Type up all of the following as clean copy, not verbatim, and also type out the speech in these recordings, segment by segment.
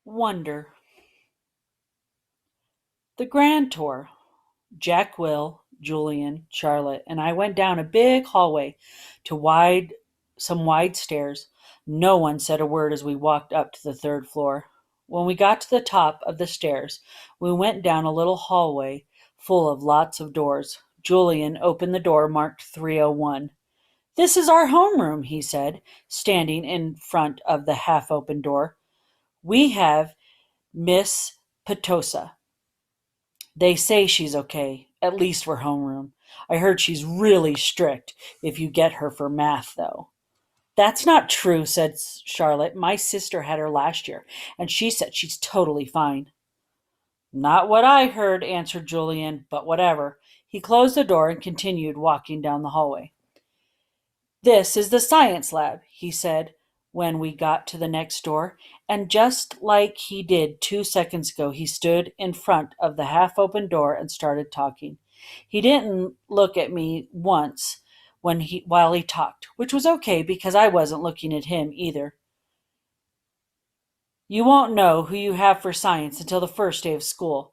Wonder. The Grand Tour. Jack, Will, Julian, Charlotte, and I went down a big hallway to some wide stairs. No one said a word as we walked up to the third floor. When we got to the top of the stairs, we went down a little hallway full of lots of doors. Julian opened the door marked 301. This is our homeroom, he said, standing in front of the half open door. We have Miss Petosa. They say she's okay, at least for homeroom. I heard she's really strict if you get her for math, though. That's not true, said Charlotte. My sister had her last year, and she said she's totally fine. Not what I heard, answered Julian, but whatever. He closed the door and continued walking down the hallway. This is the science lab, he said when we got to the next door, and just like he did 2 seconds ago, he stood in front of the half open door and started talking. He didn't look at me once while he talked, which was okay because I wasn't looking at him either. You won't know who you have for science until the first day of school,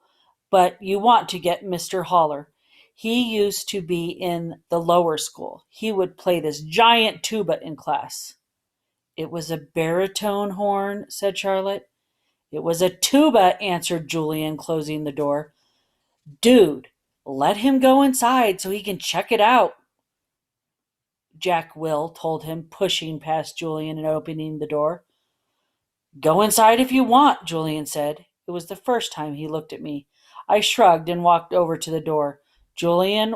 but you want to get Mr. Holler. He used to be in the lower school. He would play this giant tuba in class. It was a baritone horn, said Charlotte. It was a tuba, answered Julian, closing the door. Dude, let him go inside so he can check it out, Jack Will told him, pushing past Julian and opening the door. Go inside if you want, Julian said. It was the first time he looked at me. I shrugged and walked over to the door. Julian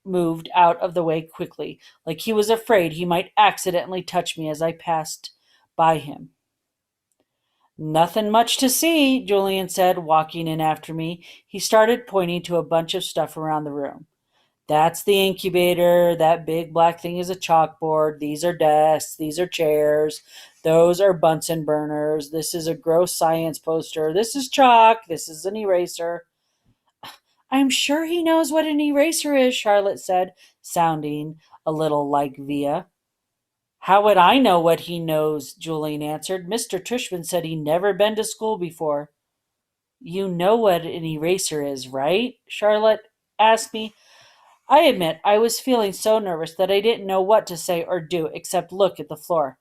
moved out of the way quickly, like he was afraid he might accidentally touch me as I passed by him. Nothing much to see, Julian said, walking in after me. He started pointing to a bunch of stuff around the room. That's the incubator. That big black thing is a chalkboard. These are desks. These are chairs. Those are Bunsen burners. This is a gross science poster. This is chalk. This is an eraser. I'm sure he knows what an eraser is, Charlotte said, sounding a little like Via. How would I know what he knows? Julian answered. Mr. Tushman said he'd never been to school before. You know what an eraser is, right? Charlotte asked me. I admit I was feeling so nervous that I didn't know what to say or do except look at the floor.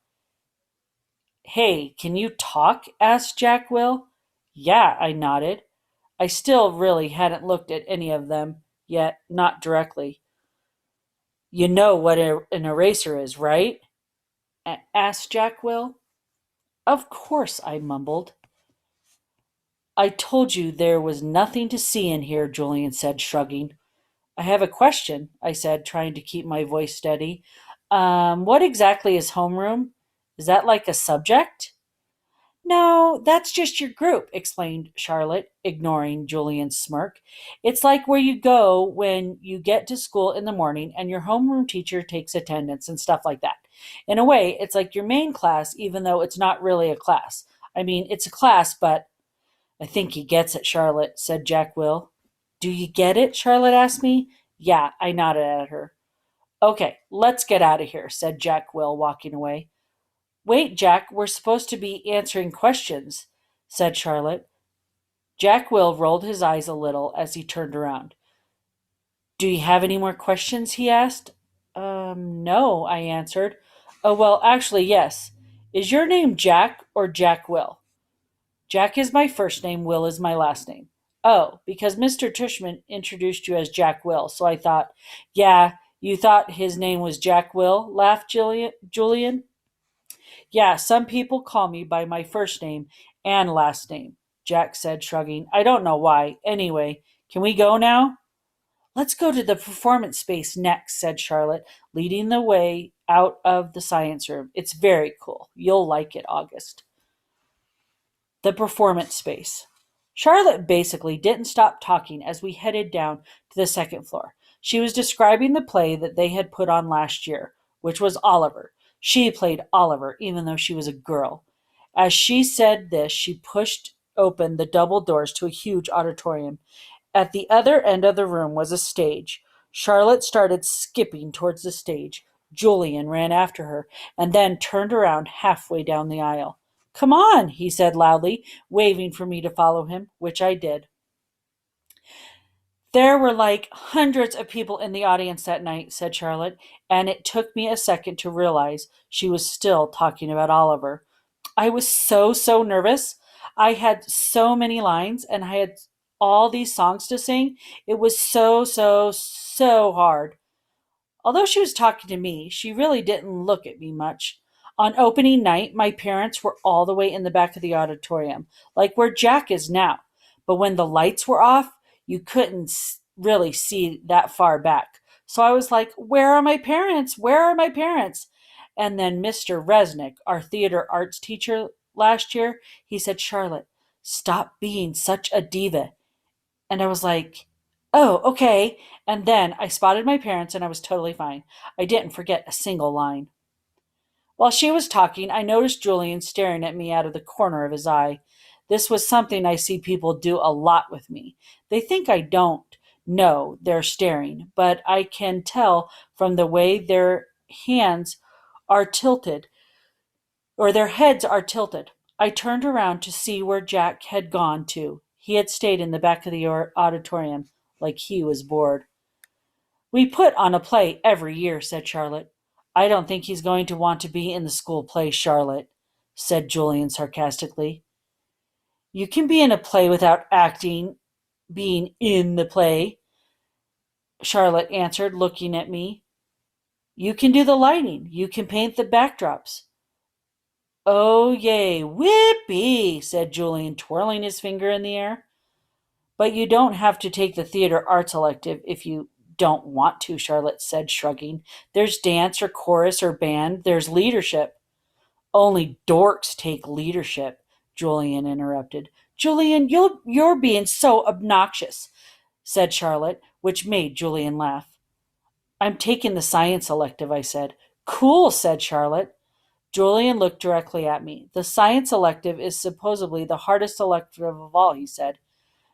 Hey, can you talk? Asked Jack Will. Yeah, I nodded. I still really hadn't looked at any of them yet, not directly. You know what an eraser is, right? Asked Jack Will. Of course, I mumbled. I told you there was nothing to see in here, Julian said, shrugging. I have a question, I said, trying to keep my voice steady. What exactly is homeroom? Is that like a subject? No, that's just your group, explained Charlotte, ignoring Julian's smirk. It's like where you go when you get to school in the morning and your homeroom teacher takes attendance and stuff like that. In a way, it's like your main class, even though it's not really a class. I mean, it's a class, but I think he gets it, Charlotte, said Jack Will. Do you get it? Charlotte asked me. Yeah, I nodded at her. Okay, let's get out of here, said Jack Will, walking away. Wait, Jack, we're supposed to be answering questions, said Charlotte. Jack Will rolled his eyes a little as he turned around. Do you have any more questions? He asked. No, I answered. Oh, well, actually, yes. Is your name Jack or Jack Will? Jack is my first name, Will is my last name. Oh, because Mr. Tushman introduced you as Jack Will, so I thought, yeah, you thought his name was Jack Will? Laughed Julian. Yeah, some people call me by my first name and last name, Jack said, shrugging. I don't know why. Anyway, can we go now? Let's go to the performance space next, said Charlotte, leading the way out of the science room. It's very cool. You'll like it, August. The performance space. Charlotte basically didn't stop talking as we headed down to the second floor. She was describing the play that they had put on last year, which was Oliver. She played Oliver, even though she was a girl. As she said this, she pushed open the double doors to a huge auditorium. At the other end of the room was a stage. Charlotte started skipping towards the stage. Julian ran after her and then turned around halfway down the aisle. Come on, he said loudly, waving for me to follow him, which I did. There were like hundreds of people in the audience that night, said Charlotte, and it took me a second to realize she was still talking about Oliver. I was so nervous. I had so many lines and I had all these songs to sing. It was so hard. Although she was talking to me, she really didn't look at me much. On opening night, my parents were all the way in the back of the auditorium, like where Jack is now. But when the lights were off, you couldn't really see that far back. So I was like, where are my parents? Where are my parents? And then Mr. Resnick, our theater arts teacher last year, he said, Charlotte, stop being such a diva. And I was like, oh, okay. And then I spotted my parents and I was totally fine. I didn't forget a single line. While she was talking, I noticed Julian staring at me out of the corner of his eye. This was something I see people do a lot with me. They think I don't know they're staring, but I can tell from the way their hands are tilted or their heads are tilted. I turned around to see where Jack had gone to. He had stayed in the back of the auditorium like he was bored. We put on a play every year, said Charlotte. I don't think he's going to want to be in the school play, Charlotte, said Julian sarcastically. You can be in a play without acting, being in the play, Charlotte answered, looking at me. You can do the lighting. You can paint the backdrops. Oh, yay, whippy, said Julian, twirling his finger in the air. But you don't have to take the theater arts elective if you don't want to, Charlotte said, shrugging. There's dance or chorus or band. There's leadership. Only dorks take leadership, Julian interrupted. Julian, you're being so obnoxious, said Charlotte, which made Julian laugh. I'm taking the science elective, I said. Cool, said Charlotte. Julian looked directly at me. The science elective is supposedly the hardest elective of all, he said.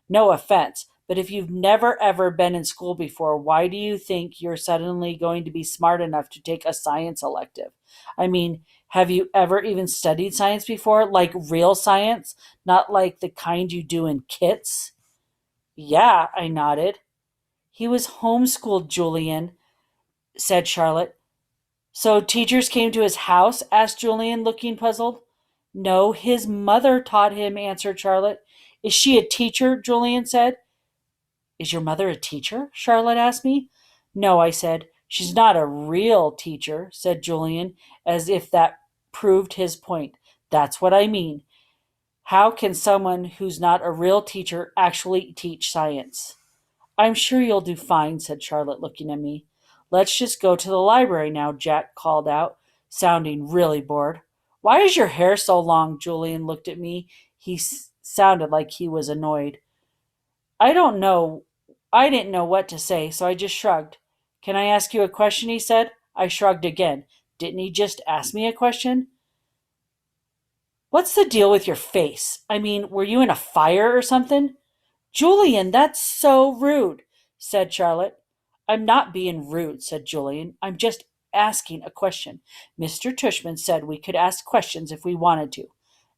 No offense, but if you've never ever been in school before, why do you think you're suddenly going to be smart enough to take a science elective? I mean, have you ever even studied science before? Like real science? Not like the kind you do in kits? Yeah, I nodded. He was homeschooled, Julian, said Charlotte. So teachers came to his house? Asked Julian, looking puzzled. No, his mother taught him, answered Charlotte. Is she a teacher? Julian said. Is your mother a teacher? Charlotte asked me. No, I said. She's not a real teacher, said Julian, as if that proved his point. That's what I mean. How can someone who's not a real teacher actually teach science? I'm sure you'll do fine, said Charlotte, looking at me. Let's just go to the library now, Jack called out, sounding really bored. Why is your hair so long? Julian looked at me. He sounded like he was annoyed. I don't know. I didn't know what to say, so I just shrugged. Can I ask you a question? He said. I shrugged again. Didn't he just ask me a question? What's the deal with your face? I mean, were you in a fire or something? Julian, that's so rude, said Charlotte. I'm not being rude, said Julian. I'm just asking a question. Mr. Tushman said we could ask questions if we wanted to.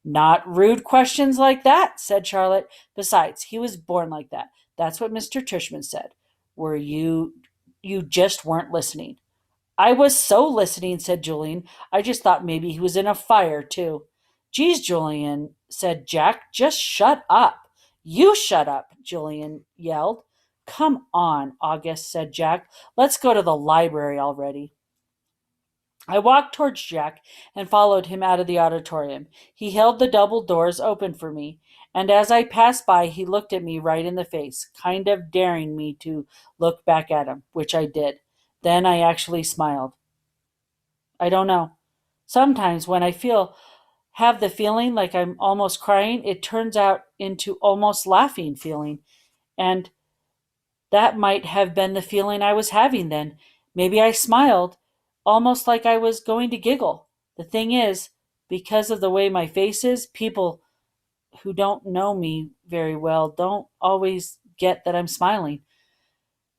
Not rude questions like that, said Charlotte. Besides, he was born like that. That's what Mr. Tushman said. Were you just weren't listening? I was so listening, said Julian. I just thought maybe he was in a fire, too. Geez, Julian, said Jack, just shut up. You shut up, Julian yelled. Come on, August, said Jack. Let's go to the library already. I walked towards Jack and followed him out of the auditorium. He held the double doors open for me, and as I passed by, he looked at me right in the face, kind of daring me to look back at him, which I did. Then I actually smiled. I don't know. Sometimes when have the feeling like I'm almost crying, it turns out into almost laughing feeling. And that might have been the feeling I was having then. Maybe I smiled, almost like I was going to giggle. The thing is, because of the way my face is, people who don't know me very well don't always get that I'm smiling.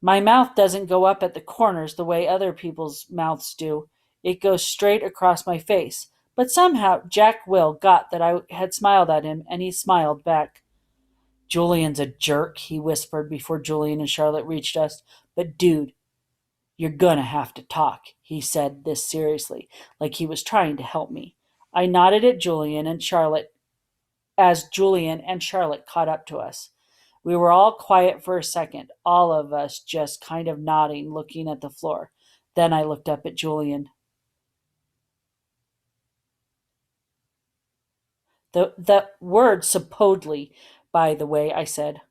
My mouth doesn't go up at the corners the way other people's mouths do. It goes straight across my face. But somehow Jack Will got that I had smiled at him, and he smiled back. Julian's a jerk, he whispered before Julian and Charlotte reached us. But dude, you're gonna have to talk. He said this seriously, like he was trying to help me. I nodded at Julian and Charlotte as Julian and Charlotte caught up to us. We were all quiet for a second, all of us just kind of nodding, looking at the floor. Then I looked up at Julian. The word supposedly, by the way, I said.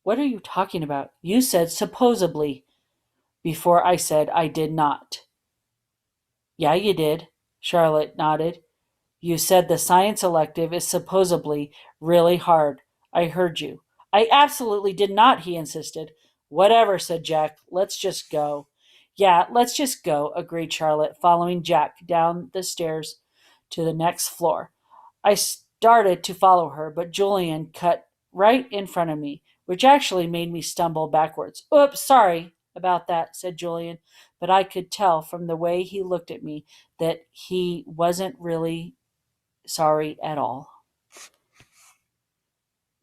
What are you talking about? You said supposedly before I said I did not. Yeah, you did. Charlotte nodded. You said the science elective is supposedly really hard. I heard you. I absolutely did not, he insisted. Whatever, said Jack. Let's just go. Yeah, let's just go, agreed Charlotte, following Jack down the stairs to the next floor. I started to follow her, but Julian cut right in front of me, which actually made me stumble backwards. Oops, sorry about that, said Julian, but I could tell from the way he looked at me that he wasn't really sorry at all.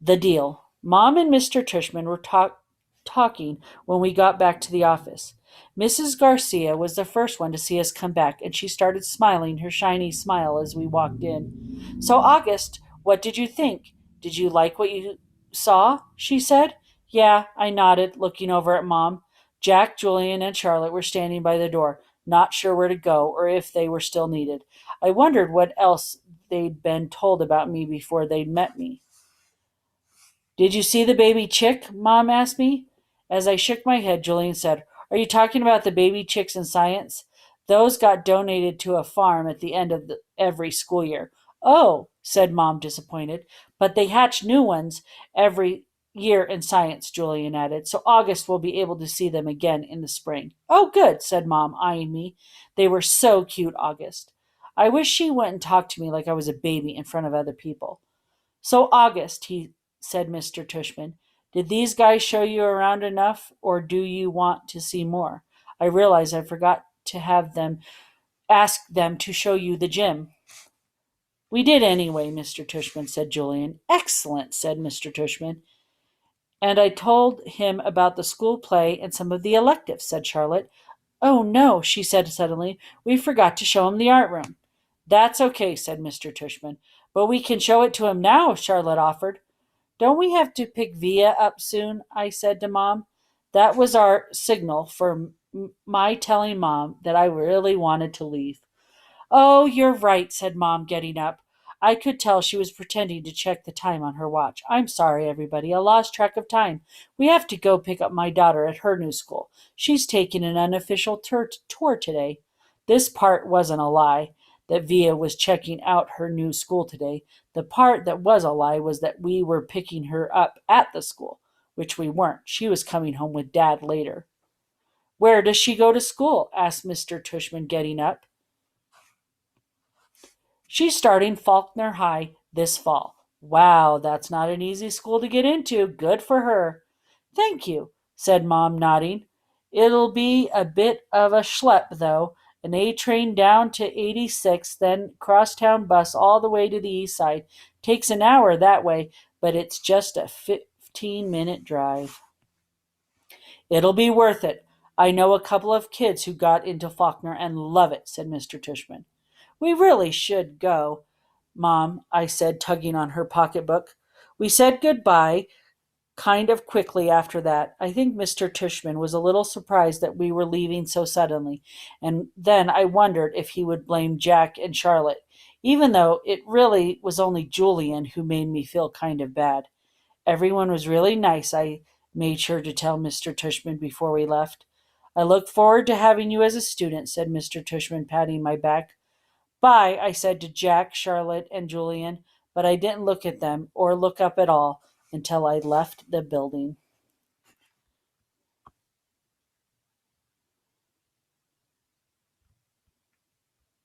The deal. Mom and Mr. Tushman were talking when we got back to the office. Mrs. Garcia was the first one to see us come back, and she started smiling her shiny smile as we walked in. So, August, what did you think? Did you like what you saw? She said. Yeah, I nodded, looking over at Mom. Jack, Julian, and Charlotte were standing by the door, not sure where to go or if they were still needed. I wondered what else they'd been told about me before they'd met me. Did you see the baby chick? Mom asked me. As I shook my head, Julian said, Are you talking about the baby chicks in science? Those got donated to a farm at the end of every school year. Oh, said Mom, disappointed. But they hatch new ones every year in science, Julian added, so August will be able to see them again in the spring. Oh, good, said Mom, eyeing me. They were so cute, August. I wish she wouldn't talk to me like I was a baby in front of other people. So, August, said Mr. Tushman, did these guys show you around enough, or do you want to see more? I realize I forgot to have them ask them to show you the gym. We did anyway, Mr. Tushman, said Julian. Excellent, said Mr. Tushman. And I told him about the school play and some of the electives, said Charlotte. Oh, no, she said suddenly. We forgot to show him the art room. That's okay, said Mr. Tushman. But we can show it to him now, Charlotte offered. Don't we have to pick Via up soon? I said to Mom. That was our signal for my telling Mom that I really wanted to leave. Oh, you're right, said Mom, getting up. I could tell she was pretending to check the time on her watch. I'm sorry, everybody. I lost track of time. We have to go pick up my daughter at her new school. She's taking an unofficial tour today. This part wasn't a lie, that Via was checking out her new school today. The part that was a lie was that we were picking her up at the school, which we weren't. She was coming home with Dad later. Where does she go to school? Asked Mr. Tushman, getting up. She's starting Faulkner High this fall. Wow, that's not an easy school to get into. Good for her. Thank you, said Mom, nodding. It'll be a bit of a schlep, though. An A train down to 86, then crosstown bus all the way to the east side. Takes an hour that way, but it's just a 15-minute drive. It'll be worth it. I know a couple of kids who got into Faulkner and love it, said Mr. Tushman. We really should go, Mom, I said, tugging on her pocketbook. We said goodbye kind of quickly after that. I think Mr. Tushman was a little surprised that we were leaving so suddenly, and then I wondered if he would blame Jack and Charlotte, even though it really was only Julian who made me feel kind of bad. Everyone was really nice, I made sure to tell Mr. Tushman before we left. I look forward to having you as a student, said Mr. Tushman, patting my back. Bye, I said to Jack, Charlotte, and Julian, but I didn't look at them or look up at all until I left the building.